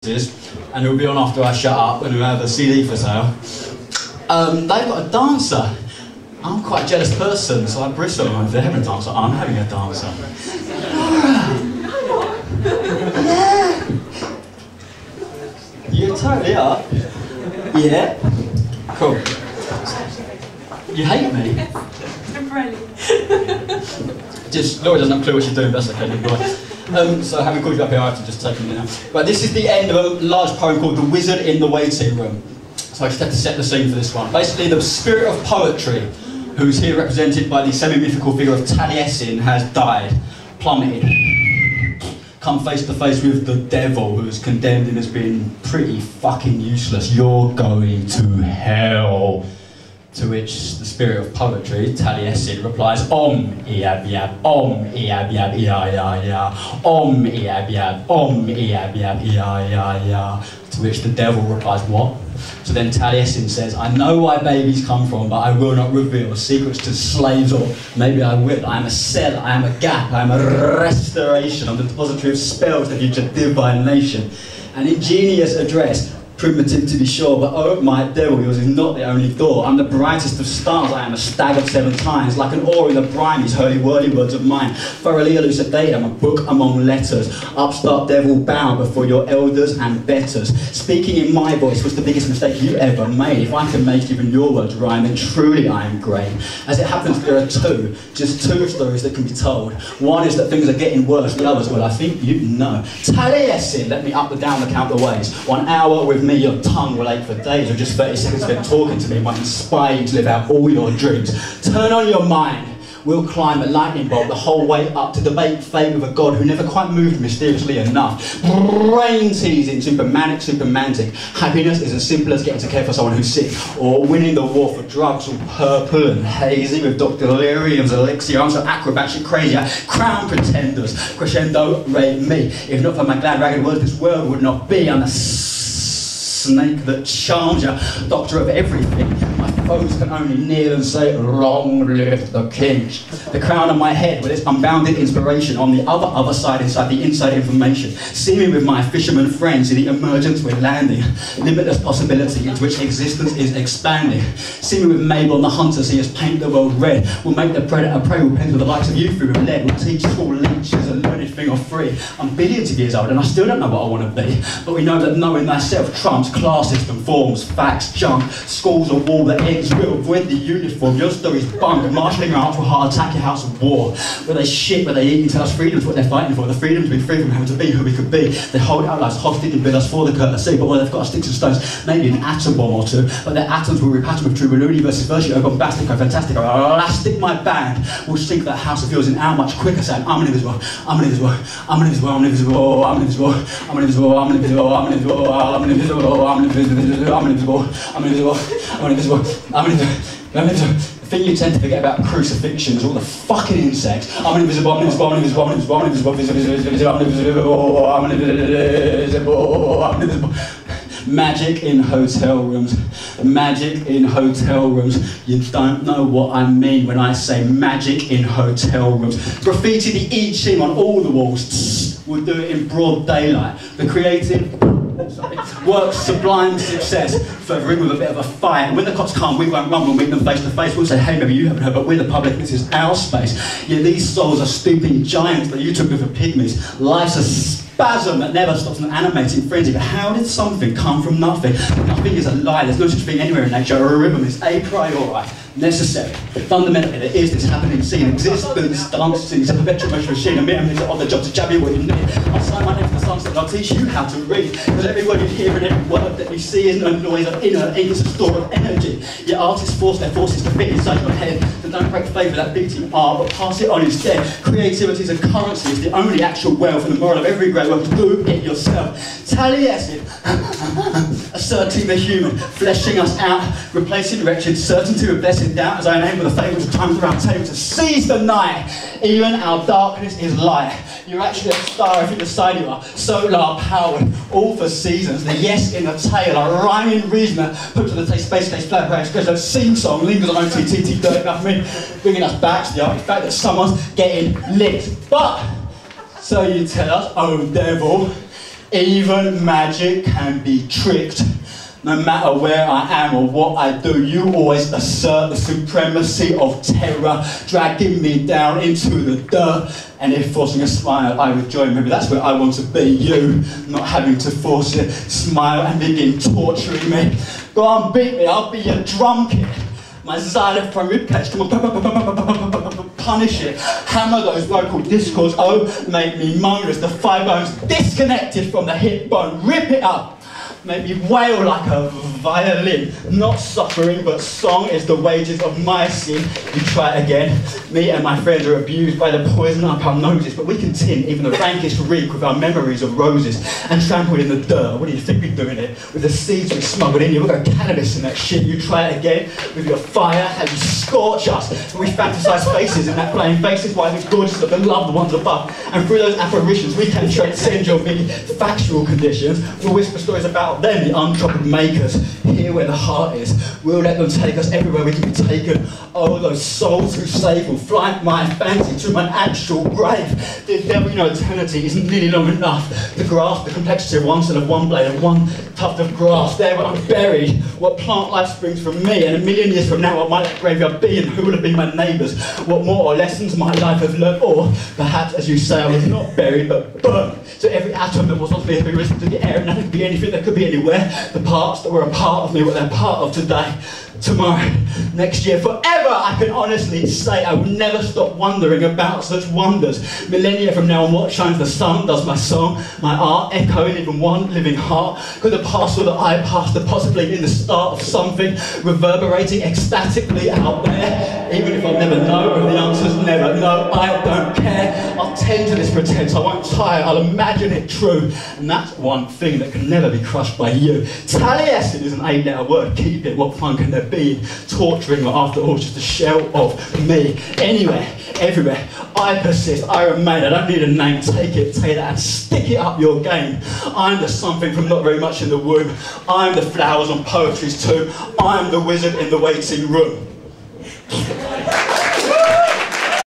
and who'll be on after I shut up and who have a CD for sale. They've got a dancer. I'm quite a jealous person, so I bristle if they're having a dancer. I'm having a dancer. Yeah. You totally are. Yeah. Cool. You hate me? Really? Just, Laura doesn't have a clue what she's doing, that's okay, boy. So having called you up here, I have to just take a minute now. Right, this is the end of a large poem called The Wizard in the Waiting Room. So I just have to set the scene for this one. Basically, the spirit of poetry, who's here represented by the semi-mythical figure of Taliesin, has died, plummeted, come face to face with the devil, who's condemned him as being pretty fucking useless. You're going to hell. To which the spirit of poetry, Taliesin, replies, Om, iab yab, Om, iab yab, ia, ia, ia, Om, iab yab, Om, iab yab, ia, ia, ia. To which the devil replies, what? So then Taliesin says, I know where babies come from, but I will not reveal secrets to slaves, or maybe I will. I am a cell, I am a gap, I am a restoration of the depository of spells, the future divine nation. An ingenious address, primitive to be sure, but oh my devil, yours is not the only door. I'm the brightest of stars, I am a stag of 7 times, like an oar in the brine, these hurly-whirly words of mine, thoroughly elucidate, I'm a book among letters, upstart devil bow before your elders and betters. Speaking in my voice was the biggest mistake you ever made. If I can make even your words rhyme, then truly I am great. As it happens, there are just two stories that can be told. One is that things are getting worse, the other's, well, I think you know. Taliesin, let me up and down the count the ways. 1 hour with me, your tongue will ache for days, or just 30 seconds spent talking to me might inspire you to live out all your dreams. Turn on your mind. We'll climb a lightning bolt the whole way up to debate fate with a god who never quite moved mysteriously enough. Brain teasing, supermanic, supermantic. Happiness is as simple as getting to care for someone who's sick, or winning the war for drugs, all purple and hazy with Dr. Delirium's elixir. I'm so acrobatic crazy, crown pretenders, crescendo rate me. If not for my glad ragged words, this world would not be. I'm a snake that charms you, doctor of everything. My foes can only kneel and say, long live the king. The crown on my head with its unbounded inspiration, on the other side, inside the inside information. See me with my fisherman friends, see the emergence we're landing, limitless possibility into which existence is expanding. See me with Mabel and the hunter, see us paint the world red. We'll make the predator prey, we'll paint with the likes of you through with lead. We'll teach school leeches a learned thing or free. I'm billions of years old and I still don't know what I want to be, but we know that knowing thyself trumps class system, forms, facts, junk. Schools a wall that ends will avoid the uniform. Your story's bunk, marshalling out to a heart attack, your house of war. Where they shit, where they eat and tell us freedom's what they're fighting for. The freedom to be free from having to be who we could be. They hold our lives hostage and bill us for the courtesy, but where they've got sticks and stones, maybe an atom bomb or two, but their atoms will repattern with true Balloony versus Virtue, bombastic, fantastic, elastic, my band will sink that house of yours in how much quicker, saying, I'm invisible, I'm invisible, I'm invisible, I'm invisible, I'm invisible, I'm invisible, I'm invisible, I'm invisible, I'm invisible, I'm invisible, I'm invisible, I'm invisible, I'm invisible, I'm invisible, I'm invisible. The thing you tend to forget about crucifixion is all the fucking insects. I'm invisible, I'm invisible, I'm invisible, I'm invisible, I'm invisible, I'm invisible, I'm invisible, I'm invisible. Magic in hotel rooms, magic in hotel rooms. You don't know what I mean when I say magic in hotel rooms. Graffiti the I Ching on all the walls, we'll do it in broad daylight. The creative works sublime success, further in with a bit of a fight. And when the cops come, we won't run, we'll meet them face to face. We'll say, hey, maybe you haven't heard, but we're the public, this is our space. Yeah, these souls are stooping giants that you took with the pygmies. Life's a spasm that never stops an animating frenzy. But how did something come from nothing? Nothing is a lie, there's no such thing anywhere in nature. A rhythm is a priori necessary. Fundamentally, there is this happening scene. Existence, dancing, it's a perpetual motion machine. A mere minute on the job to jab you what you need. I'll sign my name to the sunset and I'll teach you how to read. Because every word you hear and every word that we see isn't a noise of inner, it's a store of energy. Your artists force their forces to fit inside your head. So don't break faith with that beating art, but pass it on instead. Creativity is a currency, it's the only actual wealth, and the moral of every great work, do it yourself. Taliesin, asserting the human, fleshing us out, replacing wretched certainty with blessed doubt, as I enable the fables of times around table to seize the night. Even our darkness is light. You're actually a star if you decide you are. Solar powered, all for seasons. The yes in the tail, a rhyming reasoner put to the taste, space case, flat brain, expression, sing song lingers on T-T-T-Taliesin, bringing us back to the artifact that someone's getting licked. But so you tell us, oh devil, Even magic can be tricked. No matter where I am or what I do, you always assert the supremacy of terror, dragging me down into the dirt. And if forcing a smile, I would join. Maybe that's where I want to be, you, not having to force it. Smile and begin torturing me. Go on, beat me, I'll be your drum kit. My xylophone ribcage, come on, punish it. Hammer those vocal discords, oh, make me moan as the thigh bones disconnected from the hip bone. Rip it up. Make me wail like a violin. Not suffering, but song is the wages of my sin. You try it again. Me and my friends are abused by the poison up our noses, but we can tint even the rankest reek with our memories of roses and trampled in the dirt. What do you think we're doing it? With the seeds we smuggled in you, we've got cannabis in that shit. You try it again with your fire, how you scorch us. And we fantasize faces in that flame, faces why we're gorgeous of the loved ones above. And through those apparitions, we can transcend your big factual conditions. We'll whisper stories about them, the untroubled makers, here where the heart is. We'll let them take us everywhere we can be taken. Oh, those souls who save will fly my fancy to my actual grave. The devil, you know, eternity isn't nearly long enough to grasp the complexity of one set of one blade and one tuft of grass. There where I'm buried, what plant life springs from me, and a million years from now, what might that graveyard be, and who will have been my neighbours? What more or lessons my life have learnt, or perhaps, as you say, I was not buried but burnt. So every atom that was not me has been risen to the air, and nothing could be anything that could be anywhere. The parts that were a part of me, what they're part of today, tomorrow, next year, forever. I can honestly say I will never stop wondering about such wonders. Millennia from now on, what shines the sun does my song, my art, echoing even one living heart. Could the past or the I passed have possibly been the start of something reverberating ecstatically out there? Even if I'll never know, or the answer's never no, I don't care. I'll tend to this pretense, I won't tire, I'll imagine it true. And that's one thing that can never be crushed by you. Taliesin is an 8-letter word, keep it, what fun can there be? Torturing, but after all, just a shell of me. Anywhere, everywhere, I persist, I remain, I don't need a name, take that and stick it up your game. I'm the something from not very much in the womb. I'm the flowers on poetry's tomb. I'm the wizard in the waiting room.